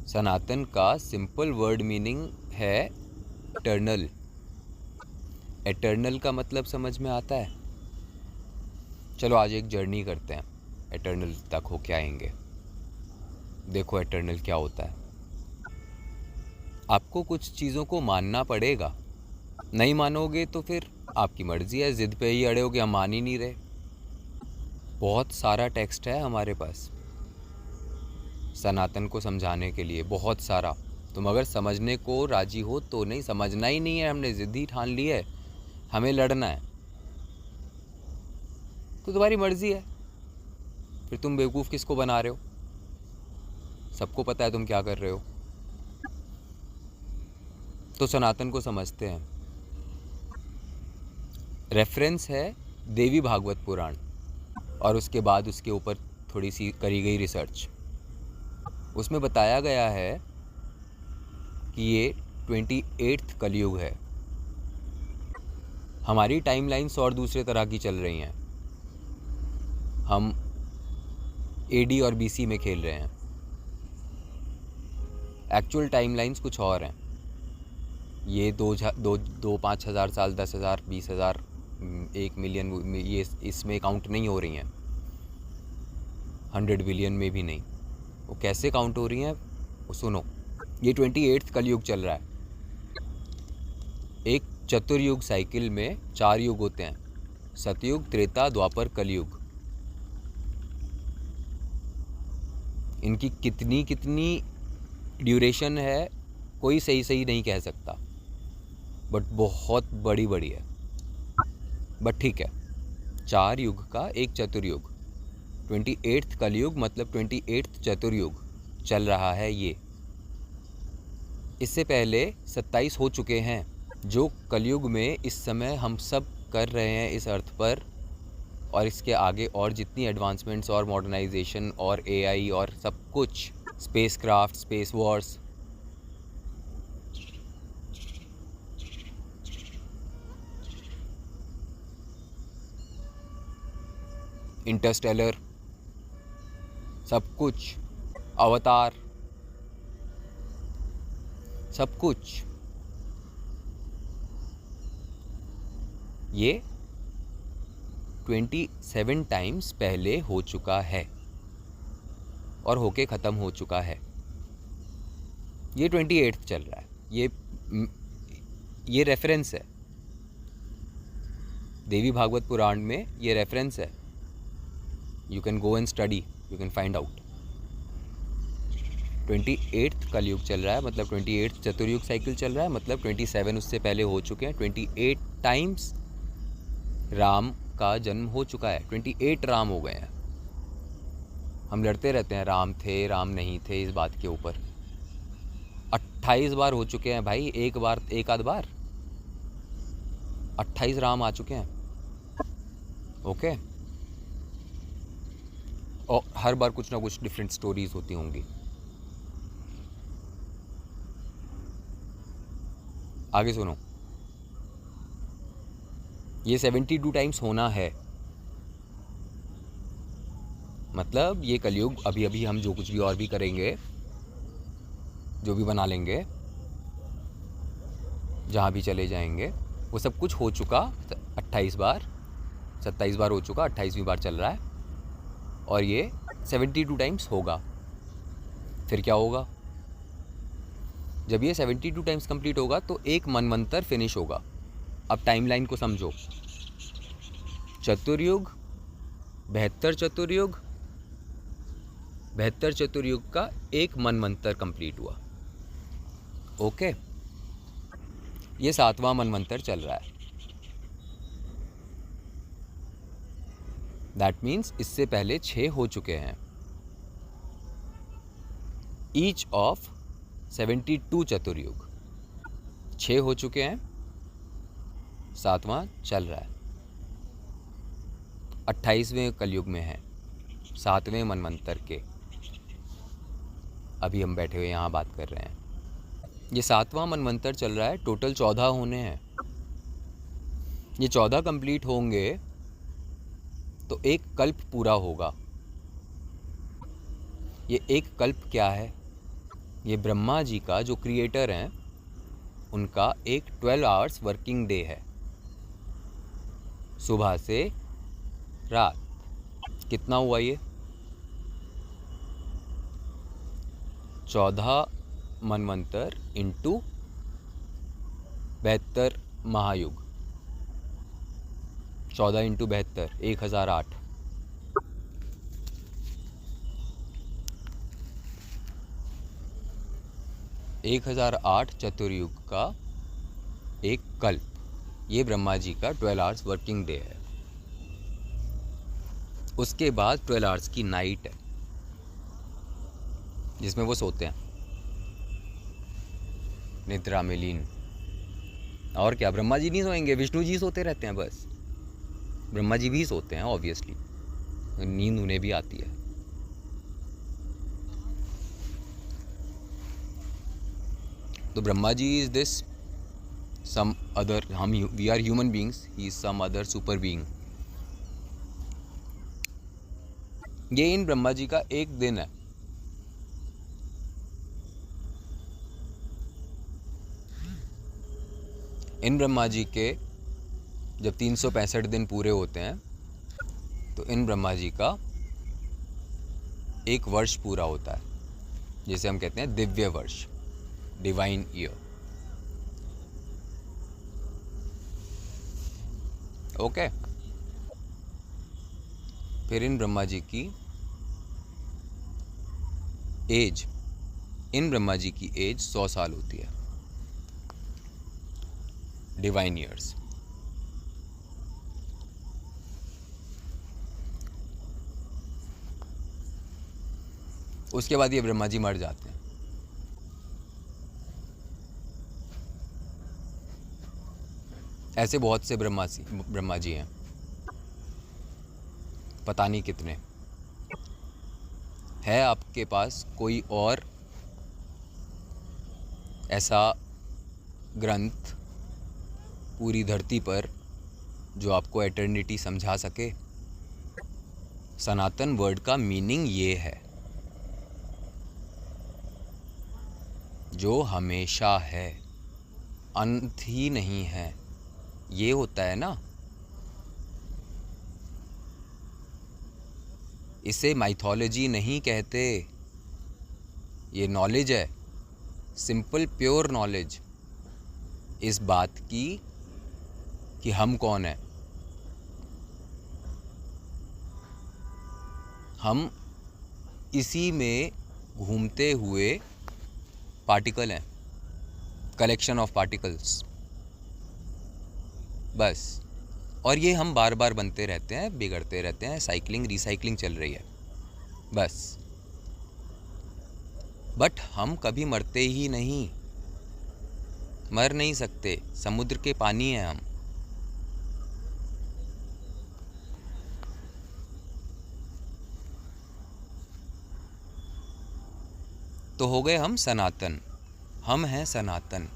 सनातन का simple word meaning है eternal. Eternal का मतलब समझ में आता है? चलो आज एक जर्नी करते हैं, एटर्नल तक हो के आएंगे। देखो एटर्नल क्या होता है। आपको कुछ चीज़ों को मानना पड़ेगा, नहीं मानोगे तो फिर आपकी मर्जी है, ज़िद पे ही अड़े हो कि हम मान ही नहीं रहे। बहुत सारा टेक्स्ट है हमारे पास सनातन को समझाने के लिए, बहुत सारा। तुम अगर समझने को राजी हो तो, नहीं समझना ही नहीं है, हमने ज़िद ही ठान ली है, हमें लड़ना है, तो तुम्हारी मर्जी है। फिर तुम बेवकूफ़ किसको बना रहे हो? सबको पता है तुम क्या कर रहे हो। तो सनातन को समझते हैं। रेफरेंस है देवी भागवत पुराण, और उसके बाद उसके ऊपर थोड़ी सी करी गई रिसर्च। उसमें बताया गया है कि ये 28th कलयुग है। हमारी टाइमलाइंस और दूसरे तरह की चल रही हैं, हम AD और BC में खेल रहे हैं। एक्चुअल टाइमलाइंस कुछ और हैं। ये दो 5,000 साल, 10,000, 20,000, 1 मिलियन, ये इसमें काउंट नहीं हो रही हैं। 100 बिलियन में भी नहीं। वो कैसे काउंट हो रही हैं वो सुनो। ये 28th कलयुग चल रहा है। एक चतुर्युग साइकिल में 4 युग होते हैं, सतयुग, त्रेता, द्वापर, कलयुग। इनकी कितनी कितनी ड्यूरेशन है कोई सही नहीं कह सकता, बट बहुत बड़ी बड़ी है। बट ठीक है, 4 युग का एक चतुर्युग, 28th कलयुग मतलब 28th चतुर्युग चल रहा है ये। इससे पहले 27 हो चुके हैं, जो कलयुग में इस समय हम सब कर रहे हैं इस अर्थ पर, और इसके आगे और जितनी एडवांसमेंट्स और मॉडर्नाइजेशन और AI और सब कुछ, space craft, space Wars, Interstellar, सब कुछ, अवतार, सब कुछ, ये 27 टाइम्स पहले हो चुका है और होके ख़त्म हो चुका है। ये 28th चल रहा है। ये रेफरेंस है, देवी भागवत पुराण में ये रेफरेंस है। You can go and study, you can find out. 28th कलयुग चल रहा है, मतलब 28th चतुर्युग साइकिल चल रहा है, मतलब 27 उससे पहले हो चुके हैं। 28 टाइम्स राम का जन्म हो चुका है, 28 राम हो गए हैं। हम लड़ते रहते हैं राम थे, राम नहीं थे, इस बात के ऊपर। 28 बार हो चुके हैं भाई, एक आध बार 28 राम आ चुके हैं। ओके, और हर बार कुछ ना कुछ डिफरेंट स्टोरीज होती होंगी। आगे सुनो, ये 72 टाइम्स होना है, मतलब ये कलयुग अभी अभी हम जो कुछ भी और भी करेंगे, जो भी बना लेंगे, जहाँ भी चले जाएंगे, वो सब कुछ हो चुका 28 बार, 27 बार हो चुका, 28वीं बार चल रहा है, और ये 72 टाइम्स होगा। फिर क्या होगा? जब ये 72 टाइम्स कंप्लीट होगा तो एक मनवंतर फिनिश होगा। अब टाइमलाइन को समझो। चतुर्युग, 72 चतुर्युग का एक मनवंतर कंप्लीट हुआ। ओके, ये 7वां मनवंतर चल रहा है। दैट मीन्स इससे पहले 6 हो चुके हैं, ईच ऑफ 72 चतुर्युग। 6 हो चुके हैं, 7वां चल रहा है। 28वें कलयुग में है, 7वें मनवंतर के अभी हम बैठे हुए यहाँ बात कर रहे हैं। ये 7वां मनवंतर चल रहा है, टोटल 14 होने हैं। ये 14 कंप्लीट होंगे तो एक कल्प पूरा होगा। ये एक कल्प क्या है? ये ब्रह्मा जी का जो क्रिएटर हैं उनका एक 12 आवर्स वर्किंग डे है, सुबह से रात। कितना हुआ ये? 14 मनवंतर इंटू 72 महायुग। 14 इंटू 72 1008। 1008 चतुर्युग का एक कल्प, ये ब्रह्मा जी का 12 आवर्स वर्किंग डे है। उसके बाद 12 आवर्स की नाइट है जिसमें वो सोते हैं निद्रा में लीन। और क्या, ब्रह्मा जी नहीं सोएंगे, विष्णु जी सोते रहते हैं बस। ब्रह्मा जी भी सोते हैं ऑब्वियसली, नींद उन्हें भी आती है। तो Brahma ji is this some other, हम we are human beings, he is some other super being. ये इन ब्रह्मा जी का एक दिन है। इन ब्रह्मा जी के जब 365 दिन पूरे होते हैं तो इन ब्रह्मा जी का एक वर्ष पूरा होता है, जिसे हम कहते हैं दिव्य वर्ष, डिवाइन ईयर। ओके। फिर इन ब्रह्मा जी की एज, इन ब्रह्मा जी की एज 100 साल होती है, डिवाइन ईयर्स। उसके बाद ये ब्रह्मा जी मर जाते हैं। ऐसे बहुत से ब्रह्मा जी हैं, पता नहीं कितने। है आपके पास कोई और ऐसा ग्रंथ पूरी धरती पर जो आपको एटर्निटी समझा सके? सनातन वर्ड का मीनिंग ये है, जो हमेशा है, अंत ही नहीं है। ये होता है ना, इसे माइथोलॉजी नहीं कहते, ये नॉलेज है, सिंपल प्योर नॉलेज इस बात की कि हम कौन हैं। हम इसी में घूमते हुए पार्टिकल हैं, कलेक्शन ऑफ पार्टिकल्स, बस। और ये हम बार बार बनते रहते हैं, बिगड़ते रहते हैं, साइकिलिंग रिसाइकलिंग चल रही है बस। बट हम कभी मरते ही नहीं, मर नहीं सकते, समुद्र के पानी हैं हम। तो हो गए हम सनातन, हम हैं सनातन।